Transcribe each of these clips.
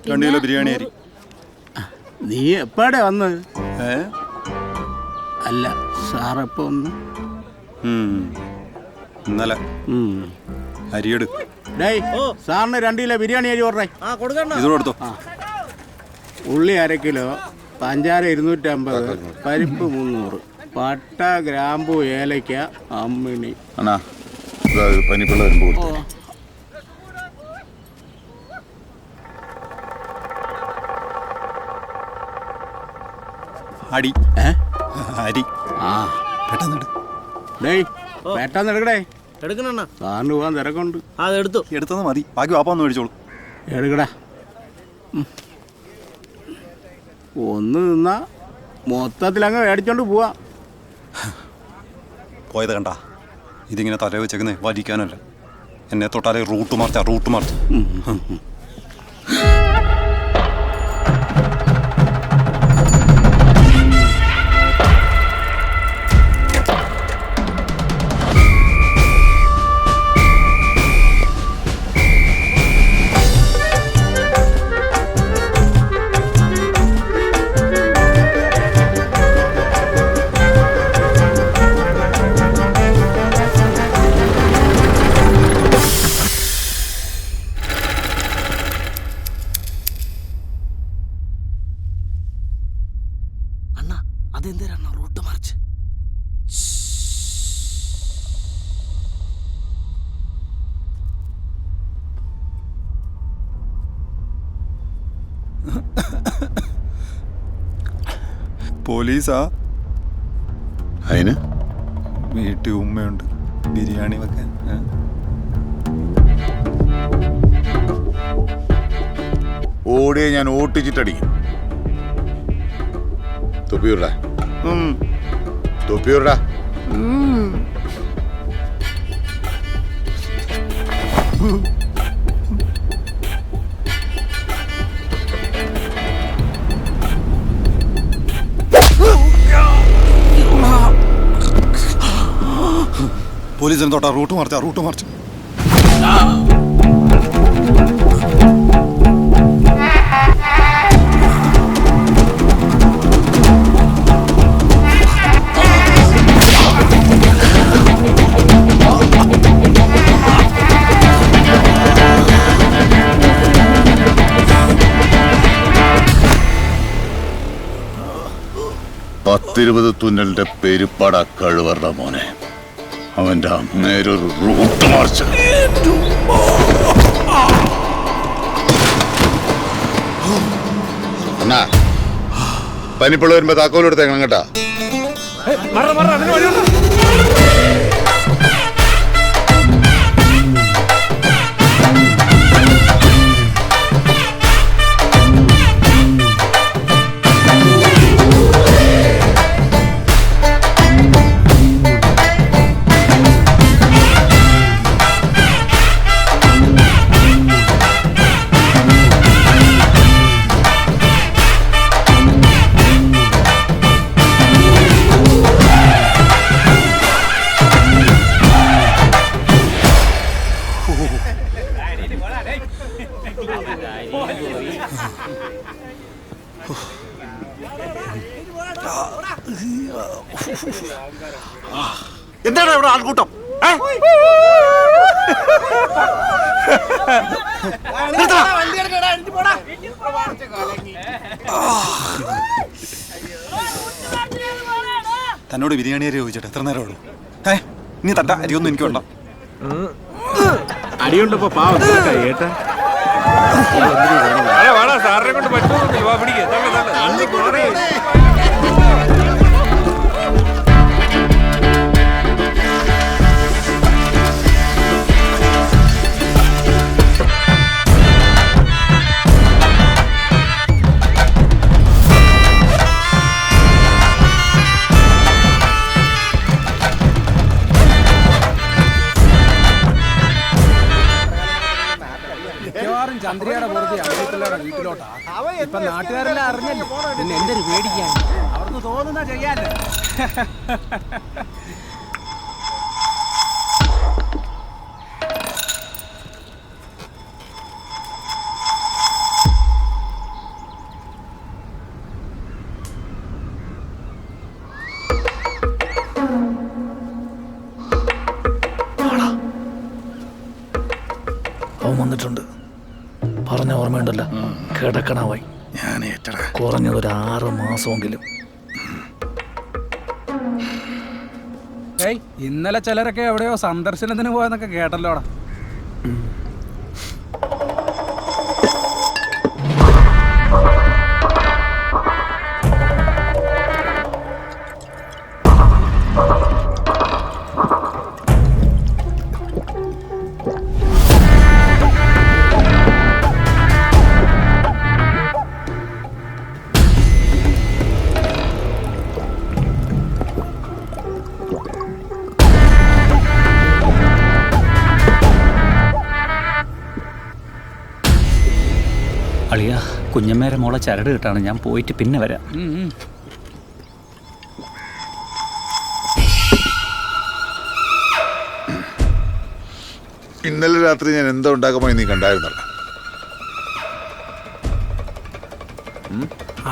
2 kilo biryani അരി. നീ എപ്പാടെ വന്ന്? അല്ല സാറെപ്പോ വന്ന്? ഇന്നലെ. അരിയെടു. സാറിന് 2 കിലോ ബിരിയാണി അരി ഓർഡർ. ഇത് കൊടുത്തോ. ഉള്ളി 1/2 കിലോ, പഞ്ചാര 250, പരിപ്പ് 300, പട്ട, ഗ്രാമ്പു, ഏലയ്ക്ക, അമ്മിണി. പനിപ്പിള്ള വരുമ്പോ അടി അരി പെട്ടെന്ന് എടുക്കടേ. സാറിന് പോകാൻ തിരക്കുണ്ട്. എടുത്തത് മതി, ബാക്കി വാപ്പ ഒന്ന് മേടിച്ചോളൂ. എടുക്കടാ. ഒന്ന് നിന്നാ മൊത്തത്തിൽ അങ്ങ് മേടിച്ചോണ്ട് പോവാ. പോയത് കണ്ട, ഇതിങ്ങനെ തല വെച്ചേക്കുന്നേ വലിക്കാനല്ല. എന്നെ തൊട്ടാലേ റൂട്ട് മാർച്ച്. Route march. പോലീസാ? അതിന് വീട്ടിൽ ഉമ്മയുണ്ട് ബിരിയാണി വെക്കാൻ. ഓടിയെ ഞാൻ ഓട്ടിച്ചിട്ടടിക്കും. തൊപ്പിയൂടാ. പോലീസിന് തൊട്ടാ റൂട്ട് മാർച്ച്. പത്തിരുപത് തുന്നലിന്റെ പെരുപ്പട കഴിവറ മോനെ. അവന്റെ നേരൊരു റൂട്ട് മാർച്ച്. എന്നാ പനിപ്പിള്ള വരുമ്പോ താക്കോലെടുത്തേക്കണം കേട്ടാ. എന്താണ് ഇവിടെ ആൾക്കൂട്ടം? തന്നോട് ബിരിയാണി അരി ചോദിച്ചിട്ട് എത്ര നേരം ഉള്ളൂ? ഇനി തട്ട അരിയൊന്നും എനിക്ക് വേണ്ട. അടിയുണ്ടപ്പോ പാവം ഏട്ടാ. സാറിനെ കൊണ്ട് പറ്റുമോ? ചന്ദ്രയുടെ പുറത്ത് അമ്പലത്തിലുള്ള വീട്ടിലോട്ടാ. ഇപ്പൊ നാട്ടുകാരെല്ലാം അറിഞ്ഞല്ലോ. പിന്നെ എന്തൊരു പേടിക്കാൻ, അവർക്ക് തോന്നുന്ന ചെയ്യാല്ലേ. വന്നിട്ടുണ്ട്. പറഞ്ഞ ഓർമ്മയുണ്ടല്ലോ, കിടക്കണവായി. ഞാൻ ഏറ്റടാ. കുറഞ്ഞത് ഒരു 6 മാസമെങ്കിലും. ഏയ്, ഇന്നലെ ചിലരൊക്കെ എവിടെയോ സന്ദർശനത്തിന് പോയെന്നൊക്കെ കേട്ടല്ലോടാ. അളിയ, കുഞ്ഞമ്മേരെ മോളെ ചരട് കിട്ടാണ്. ഞാൻ പോയിട്ട് പിന്നെ വരാം. ഇന്നലെ രാത്രി ഞാൻ എന്താ ഉണ്ടാക്കുമോ നീ കണ്ടായിരുന്നല്ല.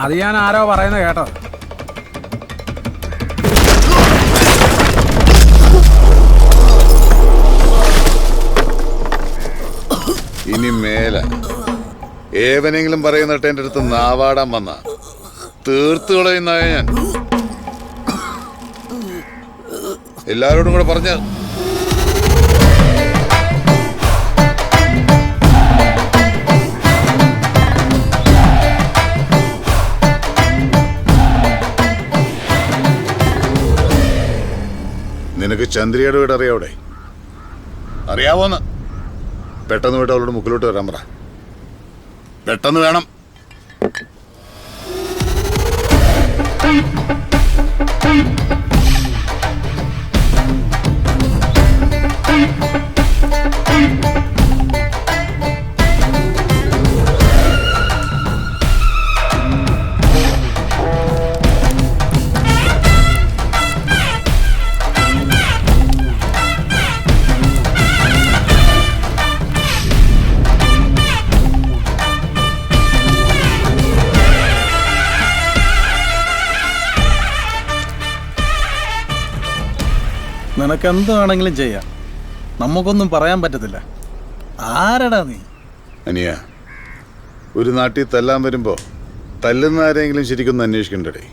അത് ഞാൻ ആരോ പറയുന്നത് കേട്ടോ. ഇനി മേല ഏവനെങ്കിലും പറയുന്നിട്ട് എൻ്റെ അടുത്ത് നാവാടാൻ വന്ന തീർത്തു കളയുന്നായ ഞാൻ. എല്ലാവരോടും കൂടെ പറഞ്ഞ നിനക്ക് ചന്ദ്രിയുടെ വീട് അറിയാവിടെ? അറിയാവോന്ന്? പെട്ടെന്ന് പോയിട്ട് അവളോട് മുക്കിലോട്ട് വരാൻ പറ. പെട്ടെന്ന് വേണം. നിനക്ക് എന്താണെങ്കിലും ചെയ്യാം, നമുക്കൊന്നും പറയാൻ പറ്റത്തില്ല. ആരടാ നീ? അനിയ, ഒരു നാട്ടിൽ തല്ലാൻ വരുമ്പോ തല്ലുന്ന ആരെങ്കിലും ശരിക്കൊന്ന് അന്വേഷിക്കണ്ടേ?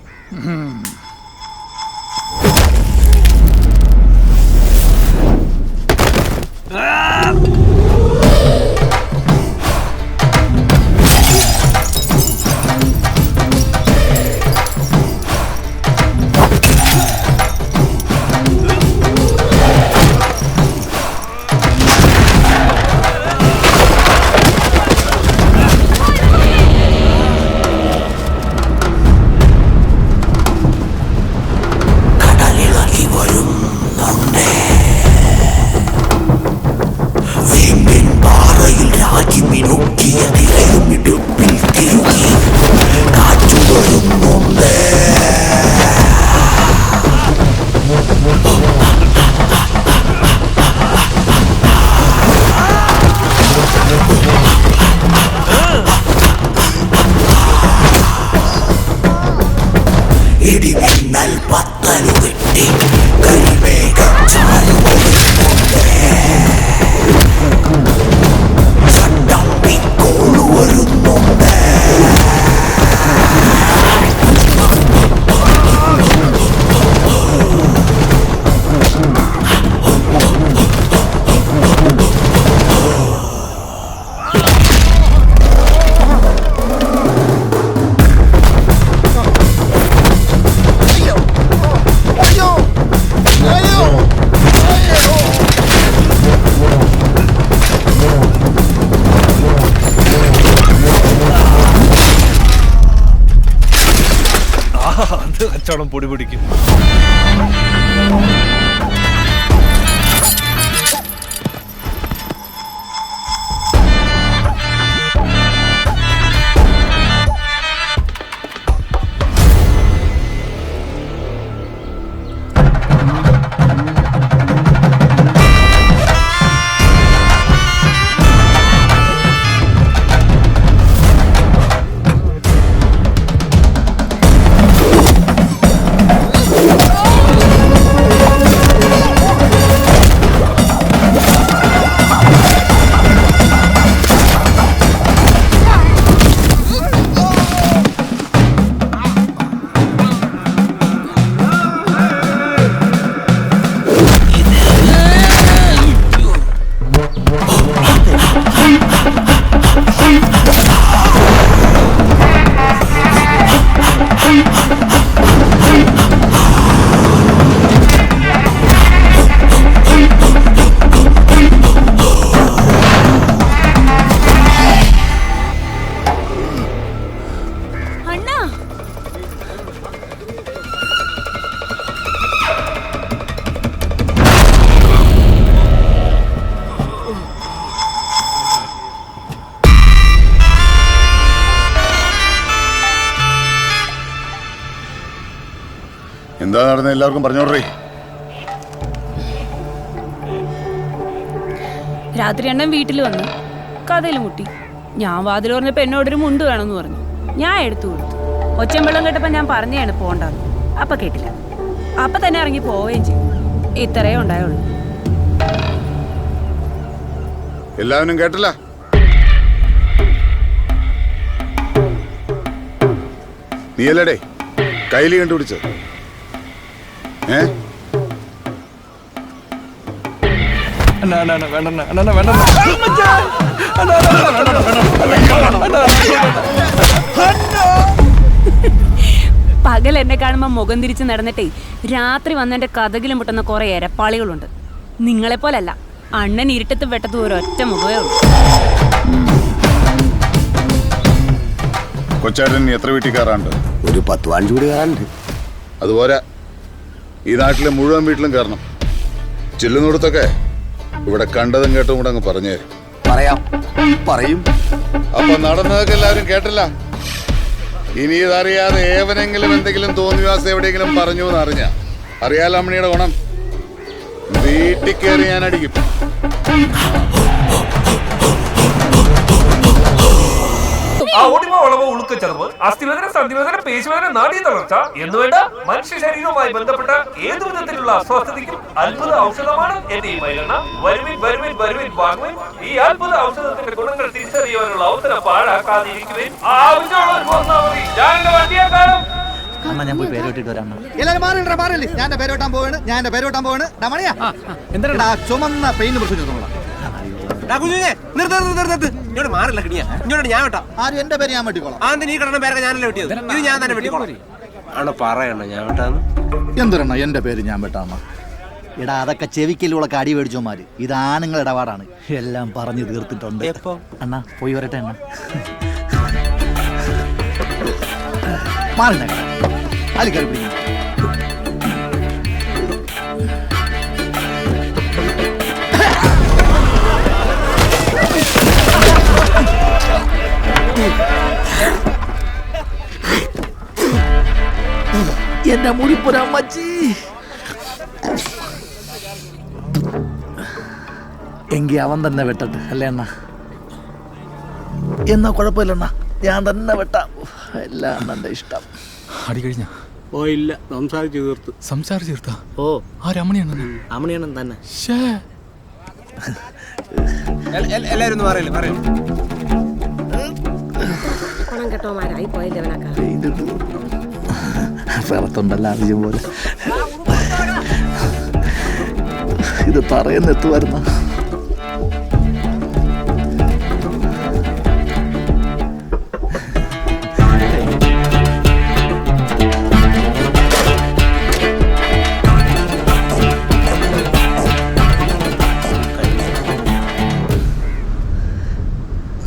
കച്ചവടം പൊടി പിടിക്കും. എന്താ നടന്നത് എല്ലാവർക്കും പറഞ്ഞോടേ. രാത്രി അണ്ണൻ വീട്ടിൽ വന്നു കഥയിൽ മുട്ടി. ഞാൻ വാതിൽ പറഞ്ഞപ്പോ എന്നോടൊരു മുണ്ട് വേണമെന്ന് പറഞ്ഞു. ഞാൻ എടുത്തു കൊടുത്തു. ഒച്ചം വെള്ളം കേട്ടപ്പോ ഞാൻ പറഞ്ഞാണ് പോണ്ടെന്ന്. അപ്പൊ കേട്ടില്ല. അപ്പൊ തന്നെ ഇറങ്ങി പോവുകയും ചെയ്തു. ഇത്രയേ ഉണ്ടായുള്ളൂ. എല്ലാവരും കേട്ടില്ല? നീയല്ലേടേ കയ്യിൽ കണ്ടുപിടിച്ചത്? പകൽ എന്നെ കാണുമ്പോ മുഖം തിരിച്ച് നടന്നിട്ടേ രാത്രി വന്നെന്റെ കഥകിലും മുട്ടുന്ന കുറെ എരപ്പാളികളുണ്ട്. നിങ്ങളെപ്പോലല്ല. അണ്ണൻ ഇരുട്ടത്തും വെട്ടത്തും ഒരൊറ്റ മുഖമേ ഉള്ളൂ. കൊച്ചാട്ടൻ എത്ര വീട്ടിൽ കയറാണ്ട്? ഒരു 10-15 വീട് കയറാനുണ്ട്. അതുപോലെ ഈ നാട്ടിലെ മുഴുവൻ വീട്ടിലും കയറണം. ചെല്ലുന്നിടത്തൊക്കെ ഇവിടെ കണ്ടതും കേട്ടും കൂടെ അങ്ങ് പറഞ്ഞു തരും. പറയും. അപ്പൊ നടന്നതൊക്കെ എല്ലാവരും കേട്ടില്ല. ഇനി ഇതറിയാതെ ഏവനെങ്കിലും എന്തെങ്കിലും തോന്നിവാസം എവിടെയെങ്കിലും പറഞ്ഞു എന്ന് അറിയാലോ അമ്മണിയുടെ ഗുണം. വീട്ടിൽ കയറി ഞാൻ അടിക്കും. അസ്ഥിവേദന, സന്ധിവേദന, പേശിവേദന, നാഡീ തളർച്ച എന്നുവേണ്ട മനുഷ്യ ശരീരവുമായി ബന്ധപ്പെട്ട ഏതു വിധത്തിലുള്ള അസ്വസ്ഥതയ്ക്കും അത്ഭുത ഔഷധമാണ് എന്റെ ഈ മൈലെണ്ണ. വരുവിൻ വരുവിൻ വരുവിൻ വാങ്ങുവിൻ. ഈ അത്ഭുത ഔഷധത്തിന്റെ ഗുണങ്ങൾ തിരിച്ചറിയുവാനുള്ള അവസരം പാഴാക്കാതിരിക്കുവിൻ. ആവശ്യമുള്ളവർ പോന്നാൽ മതി. ഞാൻ എന്റെ വണ്ടിയെ കാണും. ഞാൻ പോയി പേരോട്ടിട്ട് വരാം. എല്ലാരും മാറില്ലേ? ഞാൻ എന്റെ പേരോട്ടാൻ പോവാണ്. എന്താ ചുമന്ന പെയിന്റ് പ്രശ്നം? മാറില്ല കിണിയാ. ഇങ്ങോട്ട് ഞാൻ വെട്ടാം. ആരും എന്റെ പേര് ഞാൻ വെട്ടിക്കോളാം. ആദ്യം നീ കിടന്ന പേരൊക്കെ ഞാനല്ലേ വെട്ടിയത്. ഇത് ഞാൻ തന്നെ വെട്ടിക്കോളാം. ആണ് പറയണ ഞാൻ വെട്ടാന്ന്. എന്തിനാ എന്റെ പേര് ഞാൻ വെട്ടാമ്മ? എടാ അതൊക്കെ ചെവിക്കലുള്ള അടി മേടിച്ചോമാര്. ഇത് ആണുങ്ങളുടെ ഇടപാടാണ്. എല്ലാം പറഞ്ഞു തീർത്തിട്ടുണ്ട്. എപ്പോ? അണ്ണാ പോയി വരട്ടെ അണ്ണ. മാറില്ല അലിക്കറി പിടിക്കും. എന്റെ മുടിപ്പുരമ്മച്ചി. എങ്കി അവൻ തന്നെ വെട്ടട്ടെ അല്ലേ അണ്ണ? എന്നാ കുഴപ്പമില്ല അണ്ണ, ഞാൻ തന്നെ വെട്ടാം. എല്ലാം അണ്ണന്റെ ഇഷ്ടം. അടി കഴിഞ്ഞ? ഓ ഇല്ല, സംസാരിച്ചു തീർത്തു. സംസാരിച്ചു തീർത്താ? ഓ ആ രമണിയാണ്. അമണിയണ്ണൻ തന്നെ. എല്ലാരും ഒന്ന് പറയല്ലേ പറയൂ. സ്ഥലത്തുണ്ടല്ലോ ആവശ്യം പോലെ. ഇത് പറയുന്നെത്തുമായിരുന്ന.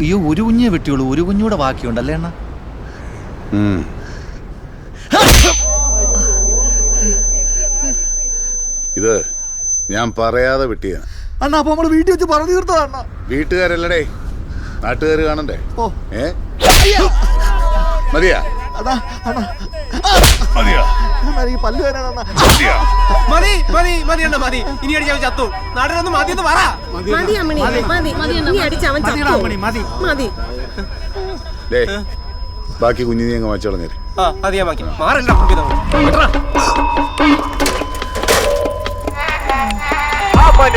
അയ്യോ, ഒരു കുഞ്ഞേ വെട്ടിയുള്ളൂ. ഒരു കുഞ്ഞൂടെ ബാക്കിയുണ്ടല്ലേ അണ്ണ? ഇത് ഞാൻ പറയാതെ വെട്ടിയാണ് അണ്ണാ. അപ്പൊ നമ്മള് വീട്ടിൽ വെച്ച് പറഞ്ഞു തീർത്തതാണ്. വീട്ടുകാരല്ലടേ, നാട്ടുകാര് കാണണ്ടേ? ഓ മതിയാ? അണ്ണാ അണ്ണാ മതിയാ? എനിക്ക് പല്ല് വരാണ്. മതി. ഇനി അടിച്ചവൻ ചത്തു. നാട്ടിലൊന്നും മതി എന്ന് പറ. ബാക്കി കുഞ്ഞിനെ അങ്ങ് വച്ചളഞ്ഞേര്.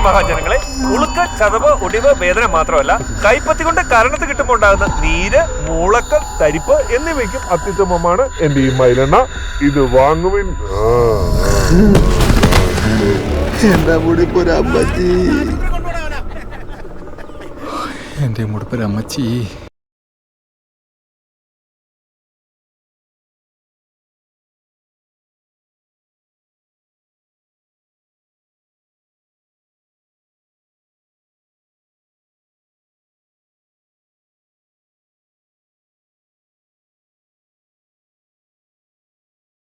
മഹാജനങ്ങളെ, ഉളുക്ക്, ചതവ്, ഒടിവ്, വേദന മാത്രമല്ല കൈപ്പത്തി കൊണ്ട് കരണത്ത് കിട്ടുമ്പോൾ ഉണ്ടാകുന്ന നീര്, മൂളക്കം, തരിപ്പ് എന്നിവയ്ക്കും അത്യുത്തമമാണ് എന്റെ ഈ മൈലെണ്ണ. ഇത് വാങ്ങുവിൻ. എന്റെ മുടിപ്പൊരമ്മച്ചി. എന്റെ മുടിപ്പൊരമ്മച്ചി.